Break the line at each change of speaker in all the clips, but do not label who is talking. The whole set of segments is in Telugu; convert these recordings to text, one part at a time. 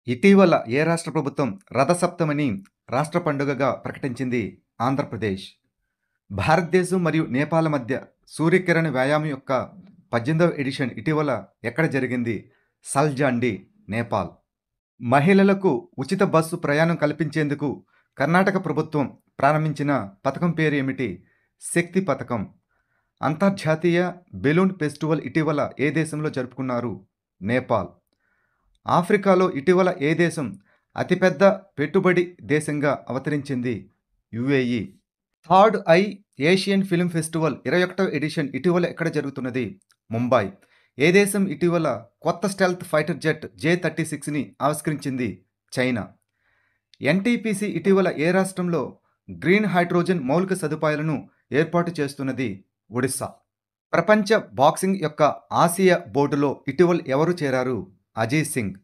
ఇటీవల ఏ రాష్ట్ర ప్రభుత్వం రథసప్తమిని రాష్ట్ర పండుగగా ప్రకటించింది? ఆంధ్రప్రదేశ్. భారతదేశం మరియు నేపాల్ మధ్య సూర్యకిరణ వ్యాయామం యొక్క 18వ ఎడిషన్ ఇటీవల ఎక్కడ జరిగింది? సల్జాండి, నేపాల్. మహిళలకు ఉచిత బస్సు ప్రయాణం కల్పించేందుకు కర్ణాటక ప్రభుత్వం ప్రారంభించిన పథకం పేరు ఏమిటి? శక్తి పథకం. అంతర్జాతీయ బెలూన్ ఫెస్టివల్ ఇటీవల ఏ దేశంలో జరుపుకున్నారు? నేపాల్. ఆఫ్రికాలో ఇటీవల ఏ దేశం అతిపెద్ద పెట్టుబడి దేశంగా అవతరించింది? UAE. Third eye Asian film festival 21వ ఎడిషన్ ఇటీవల ఎక్కడ జరుగుతున్నది? ముంబై. ఏ దేశం ఇటీవల కొత్త స్టెల్త్ ఫైటర్ జెట్ J-36ని ఆవిష్కరించింది? చైనా. ఎన్టీపీసీ ఇటీవల ఏ రాష్ట్రంలో గ్రీన్ హైడ్రోజన్ మౌలిక సదుపాయాలను ఏర్పాటు చేస్తున్నది? ఒడిశా. ప్రపంచ బాక్సింగ్ యొక్క ఆసియా బోర్డులో ఇటీవల ఎవరు చేరారు? అజయ్ సింగ్.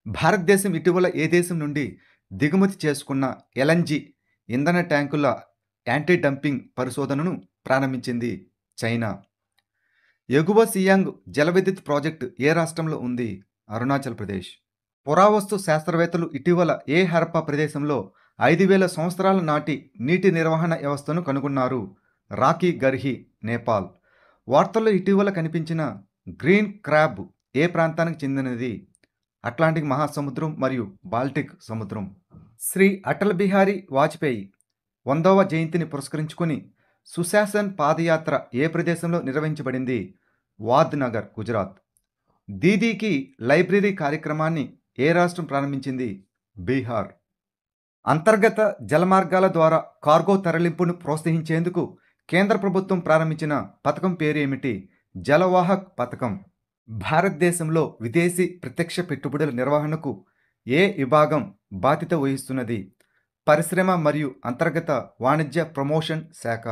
భారతదేశం ఇటీవల ఏ దేశం నుండి దిగుమతి చేసుకున్న ఎల్ఎన్జి ఇంధన ట్యాంకుల యాంటీ డంపింగ్ పరిశోధనను ప్రారంభించింది? చైనా. ఎగువ సియాంగ్ జలవిద్యుత్ ప్రాజెక్టు ఏ రాష్ట్రంలో ఉంది? అరుణాచల్ ప్రదేశ్. పురావస్తు శాస్త్రవేత్తలు ఇటీవల ఏ హరప్పా ప్రదేశంలో 5000 సంవత్సరాల నాటి నీటి నిర్వహణ వ్యవస్థను కనుగొన్నారు? రాకీ గర్హి, నేపాల్. వార్తల్లో ఇటీవల కనిపించిన గ్రీన్ క్రాబ్ ఏ ప్రాంతానికి చెందినది? అట్లాంటిక్ మహాసముద్రం మరియు బాల్టిక్ సముద్రం. శ్రీ అటల్ బిహారీ వాజ్పేయి 100వ జయంతిని పురస్కరించుకుని సుశాసన్ పాదయాత్ర ఏ ప్రదేశంలో నిర్వహించబడింది? వాద్ నగర్, గుజరాత్. దీదీకి లైబ్రరీ కార్యక్రమాన్ని ఏ రాష్ట్రం ప్రారంభించింది? బీహార్. అంతర్గత జలమార్గాల ద్వారా కార్గో తరలింపును ప్రోత్సహించేందుకు కేంద్ర ప్రభుత్వం ప్రారంభించిన పథకం పేరు ఏమిటి? జలవాహక్ పథకం. భారతదేశంలో విదేశీ ప్రత్యక్ష పెట్టుబడుల నిర్వహణకు ఏ విభాగం బాధ్యత వహిస్తున్నది? పరిశ్రమ మరియు అంతర్గత వాణిజ్య ప్రమోషన్ శాఖ.